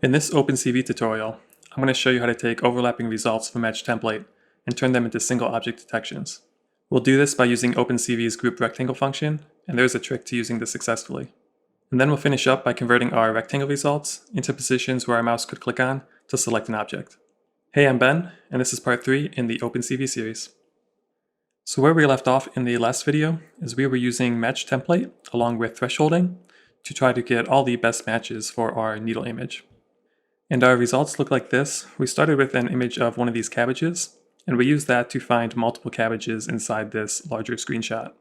In this OpenCV tutorial, I'm going to show you how to take overlapping results from matchTemplate and turn them into single object detections. We'll do this by using OpenCV's groupRectangle function, and there's a trick to using this successfully. And then we'll finish up by converting our rectangle results into positions where our mouse could click on to select an object. Hey, I'm Ben, and this is part 3 in the OpenCV series. So where we left off in the last video is we were using matchTemplate along with thresholding to try to get all the best matches for our needle image. And our results look like this. We started with an image of one of these cabbages, and we used that to find multiple cabbages inside this larger screenshot.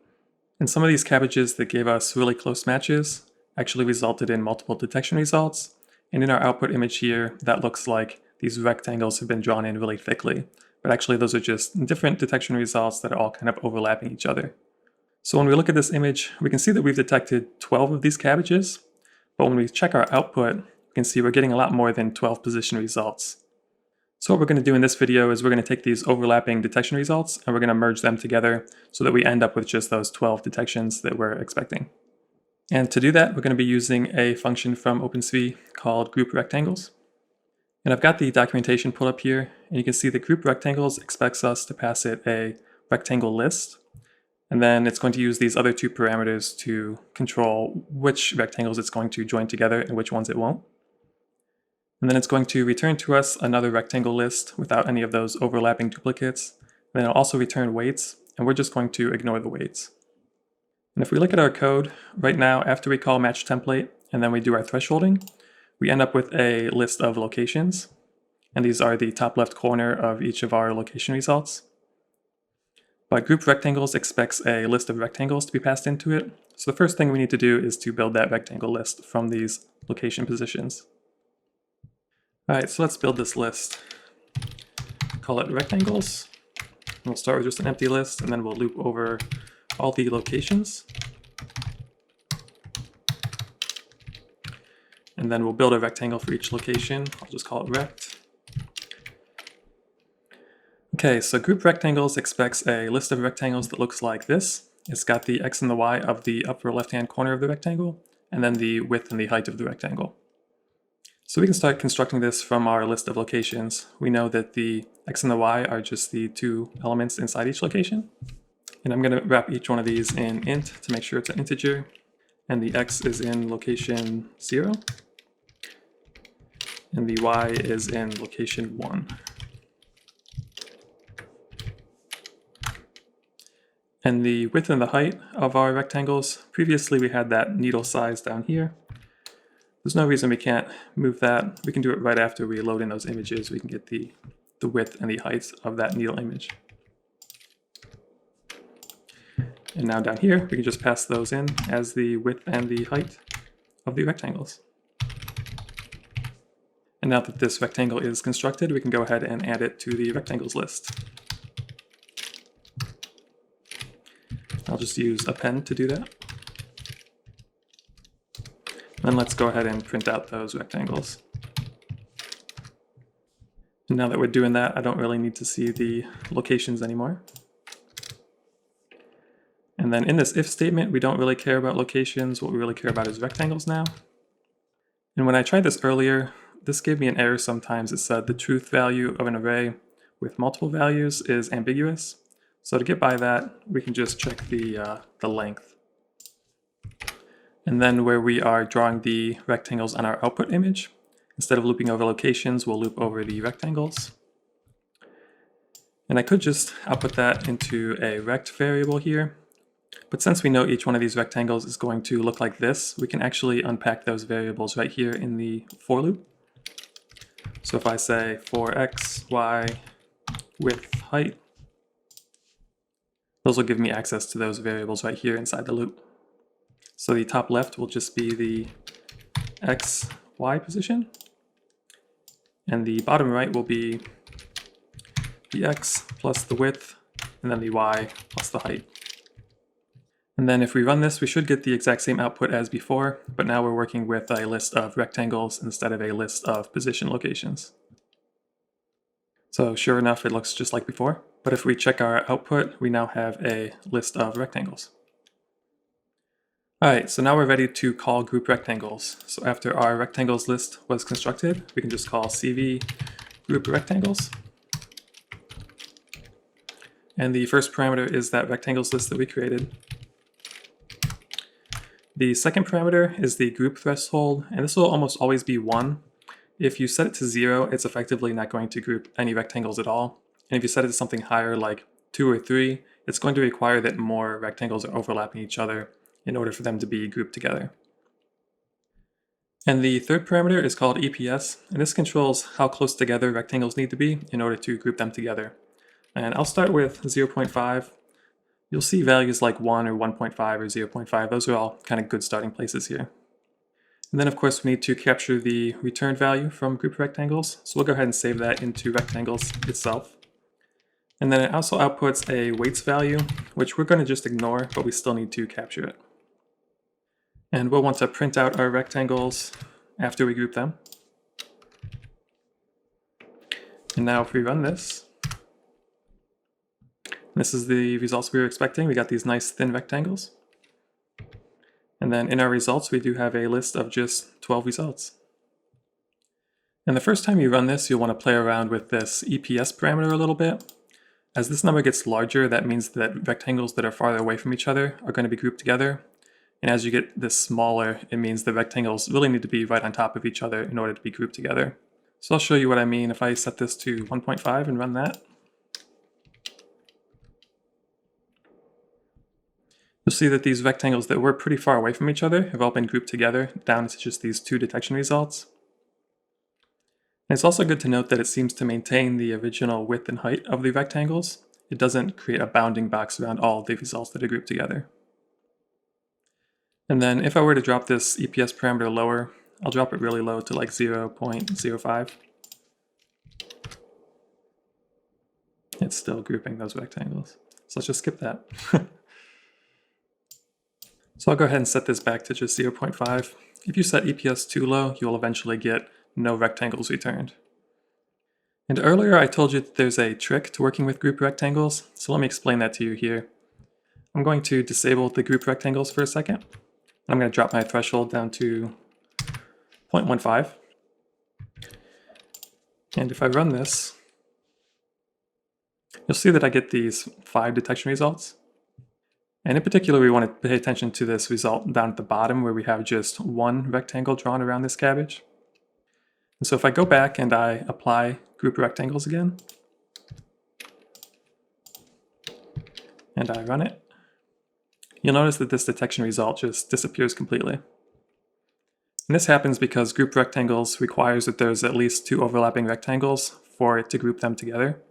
And some of these cabbages that gave us really close matches actually resulted in multiple detection results. And in our output image here, that looks like these rectangles have been drawn in really thickly. But actually those are just different detection results that are all kind of overlapping each other. So when we look at this image, we can see that we've detected 12 of these cabbages. But when we check our output, you can see we're getting a lot more than 12 position results. So what we're going to do in this video is we're going to take these overlapping detection results and we're going to merge them together so that we end up with just those 12 detections that we're expecting. And to do that, we're going to be using a function from OpenCV called groupRectangles. And I've got the documentation pulled up here, and you can see that groupRectangles expects us to pass it a rectangle list. And then it's going to use these other two parameters to control which rectangles it's going to join together and which ones it won't. And then it's going to return to us another rectangle list without any of those overlapping duplicates. And then it'll also return weights, and we're just going to ignore the weights. And if we look at our code, right now after we call matchTemplate and then we do our thresholding, we end up with a list of locations. And these are the top left corner of each of our location results. But groupRectangles expects a list of rectangles to be passed into it. So the first thing we need to do is to build that rectangle list from these location positions. Alright, so let's build this list. Call it rectangles. We'll start with just an empty list, and then we'll loop over all the locations. And then we'll build a rectangle for each location. I'll just call it rect. Okay, so groupRectangles expects a list of rectangles that looks like this. It's got the x and the y of the upper left-hand corner of the rectangle, and then the width and the height of the rectangle. So we can start constructing this from our list of locations. We know that the x and the y are just the two elements inside each location. And I'm going to wrap each one of these in int to make sure it's an integer. And the x is in location 0. And the y is in location 1. And the width and the height of our rectangles, previously we had that needle size down here. There's no reason we can't move that. We can do it right after we load in those images. We can get the width and the height of that needle image. And now down here, we can just pass those in as the width and the height of the rectangles. And now that this rectangle is constructed, we can go ahead and add it to the rectangles list. I'll just use append to do that. Then let's go ahead and print out those rectangles. And now that we're doing that, I don't really need to see the locations anymore. And then in this if statement, we don't really care about locations. What we really care about is rectangles now. And when I tried this earlier, this gave me an error sometimes. It said the truth value of an array with multiple values is ambiguous. So to get by that, we can just check the length. And then where we are drawing the rectangles on our output image, instead of looping over locations, we'll loop over the rectangles. And I could just output that into a rect variable here. But since we know each one of these rectangles is going to look like this, we can actually unpack those variables right here in the for loop. So if I say for x, y, width, height, those will give me access to those variables right here inside the loop. So the top left will just be the x, y position, and the bottom right will be the x plus the width, and then the y plus the height. And then if we run this, we should get the exact same output as before, but now we're working with a list of rectangles instead of a list of position locations. So sure enough, it looks just like before, but if we check our output, we now have a list of rectangles. Alright, so now we're ready to call group rectangles. So after our rectangles list was constructed, we can just call CV group rectangles. And the first parameter is that rectangles list that we created. The second parameter is the group threshold, and this will almost always be 1. If you set it to 0, it's effectively not going to group any rectangles at all. And if you set it to something higher like 2 or 3, it's going to require that more rectangles are overlapping each other in order for them to be grouped together. And the third parameter is called EPS, and this controls how close together rectangles need to be in order to group them together. And I'll start with 0.5. You'll see values like 1 or 1.5 or 0.5. Those are all kind of good starting places here. And then of course we need to capture the return value from group rectangles. So we'll go ahead and save that into rectangles itself. And then it also outputs a weights value, which we're going to just ignore, but we still need to capture it. And we'll want to print out our rectangles after we group them. And now if we run this, this is the results we were expecting. We got these nice thin rectangles. And then in our results, we do have a list of just 12 results. And the first time you run this, you'll want to play around with this EPS parameter a little bit. As this number gets larger, that means that rectangles that are farther away from each other are going to be grouped together. And as you get this smaller, it means the rectangles really need to be right on top of each other in order to be grouped together. So I'll show you what I mean if I set this to 1.5 and run that. You'll see that these rectangles that were pretty far away from each other have all been grouped together down to just these 2 detection results. And it's also good to note that it seems to maintain the original width and height of the rectangles. It doesn't create a bounding box around all the results that are grouped together. And then if I were to drop this EPS parameter lower, I'll drop it really low to like 0.05. It's still grouping those rectangles. So let's just skip that. So I'll go ahead and set this back to just 0.5. If you set EPS too low, you'll eventually get no rectangles returned. And earlier I told you that there's a trick to working with group rectangles, so let me explain that to you here. I'm going to disable the group rectangles for a second. I'm going to drop my threshold down to 0.15. And if I run this, you'll see that I get these 5 detection results. And in particular, we want to pay attention to this result down at the bottom where we have just 1 rectangle drawn around this cabbage. And so if I go back and I apply group rectangles again, and I run it, you'll notice that this detection result just disappears completely. And this happens because group rectangles requires that there's at least 2 overlapping rectangles for it to group them together.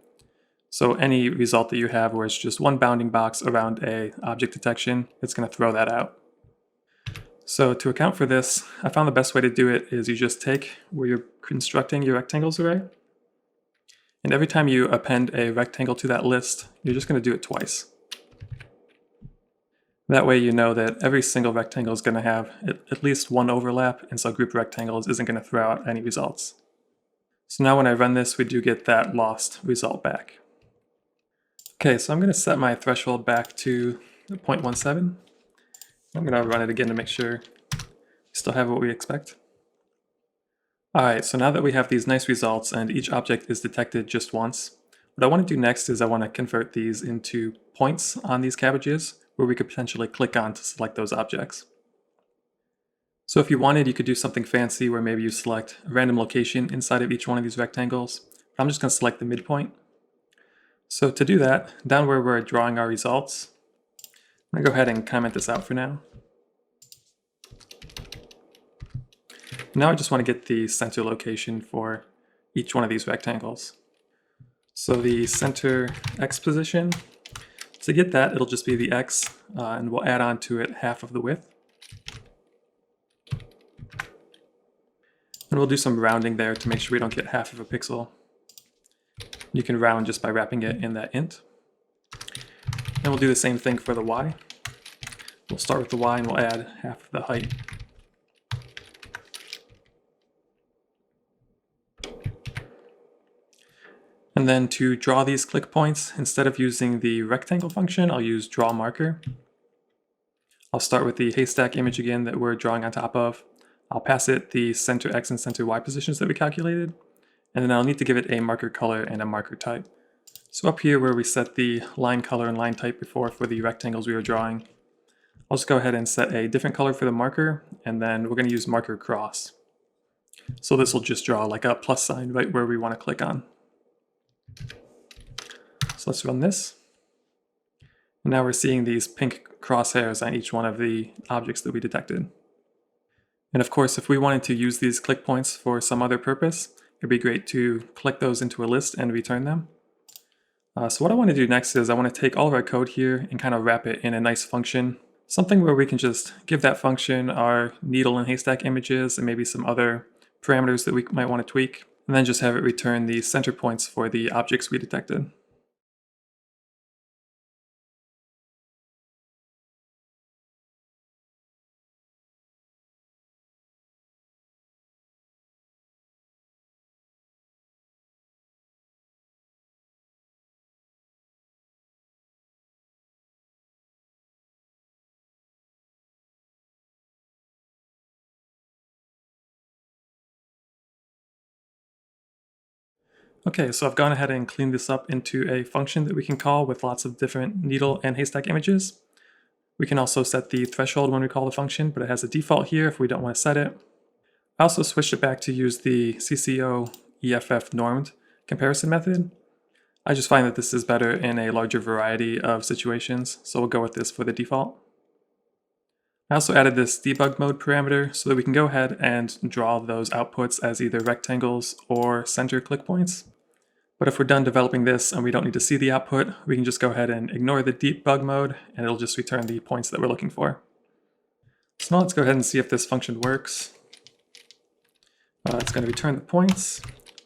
So any result that you have where it's just 1 bounding box around a object detection, it's going to throw that out. So to account for this, I found the best way to do it is you just take where you're constructing your rectangles array, and every time you append a rectangle to that list, you're just going to do it twice. That way you know that every single rectangle is going to have at least 1 overlap, and so group rectangles isn't going to throw out any results. So now when I run this, we do get that lost result back. Okay, so I'm going to set my threshold back to 0.17. I'm going to run it again to make sure we still have what we expect. Alright, so now that we have these nice results and each object is detected just once, what I want to do next is I want to convert these into points on these cabbages where we could potentially click on to select those objects. So if you wanted, you could do something fancy where maybe you select a random location inside of each one of these rectangles. I'm just going to select the midpoint. So to do that, down where we're drawing our results, I'm going to go ahead and comment this out for now. Now I just want to get the center location for each one of these rectangles. So the center X position, to get that, it'll just be the X, and we'll add on to it half of the width. And we'll do some rounding there to make sure we don't get half of a pixel. You can round just by wrapping it in that int. And we'll do the same thing for the Y. We'll start with the Y and we'll add half of the height. And then to draw these click points, instead of using the rectangle function, I'll use draw marker. I'll start with the haystack image again that we're drawing on top of. I'll pass it the center X and center Y positions that we calculated, and then I'll need to give it a marker color and a marker type. So up here where we set the line color and line type before for the rectangles we were drawing, I'll just go ahead and set a different color for the marker, and then we're going to use marker cross. So this will just draw like a plus sign right where we want to click on. So let's run this. And now we're seeing these pink crosshairs on each one of the objects that we detected. And of course, if we wanted to use these click points for some other purpose, it'd be great to click those into a list and return them. So what I want to do next is I want to take all of our code here and kind of wrap it in a nice function. Something where we can just give that function our needle and haystack images and maybe some other parameters that we might want to tweak, and then just have it return the center points for the objects we detected. Okay, so I've gone ahead and cleaned this up into a function that we can call with lots of different needle and haystack images. We can also set the threshold when we call the function, but it has a default here if we don't want to set it. I also switched it back to use the CCO EFF normed comparison method. I just find that this is better in a larger variety of situations, so we'll go with this for the default. I also added this debug mode parameter so that we can go ahead and draw those outputs as either rectangles or center click points. But if we're done developing this and we don't need to see the output, we can just go ahead and ignore the debug mode and it'll just return the points that we're looking for. So now let's go ahead and see if this function works. It's going to return the points.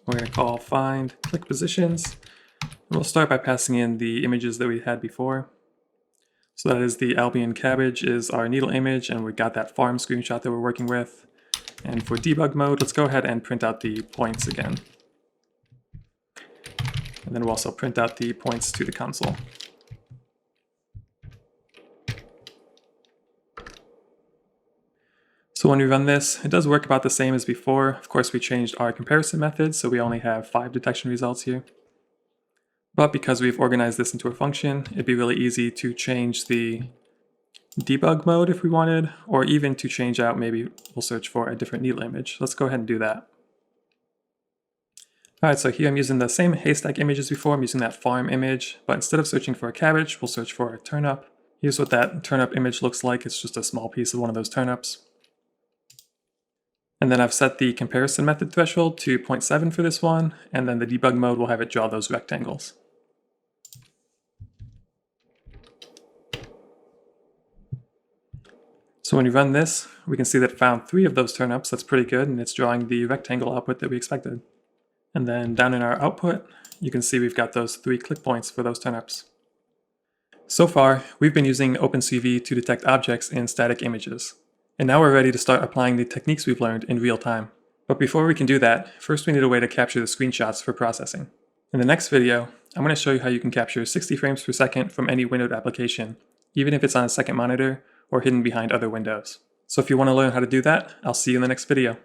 We're going to call find click positions. And we'll start by passing in the images that we had before. So that is the Albion cabbage is our needle image, and we got that farm screenshot that we're working with. And for debug mode, let's go ahead and print out the points again. And then we'll also print out the points to the console. So when we run this, it does work about the same as before. Of course, we changed our comparison method, so we only have 5 detection results here. But because we've organized this into a function, it'd be really easy to change the debug mode if we wanted, or even to change out, maybe we'll search for a different needle image. Let's go ahead and do that. Alright, so here I'm using the same haystack image as before. I'm using that farm image, but instead of searching for a cabbage, we'll search for a turnip. Here's what that turnip image looks like. It's just a small piece of one of those turnips. And then I've set the comparison method threshold to 0.7 for this one, and then the debug mode will have it draw those rectangles. So when we run this, we can see that it found 3 of those turnips. That's pretty good, and it's drawing the rectangle output that we expected. And then down in our output, you can see we've got those 3 click points for those turnips. So far, we've been using OpenCV to detect objects in static images. And now we're ready to start applying the techniques we've learned in real time. But before we can do that, first we need a way to capture the screenshots for processing. In the next video, I'm going to show you how you can capture 60 frames per second from any windowed application, even if it's on a second monitor or hidden behind other windows. So if you want to learn how to do that, I'll see you in the next video.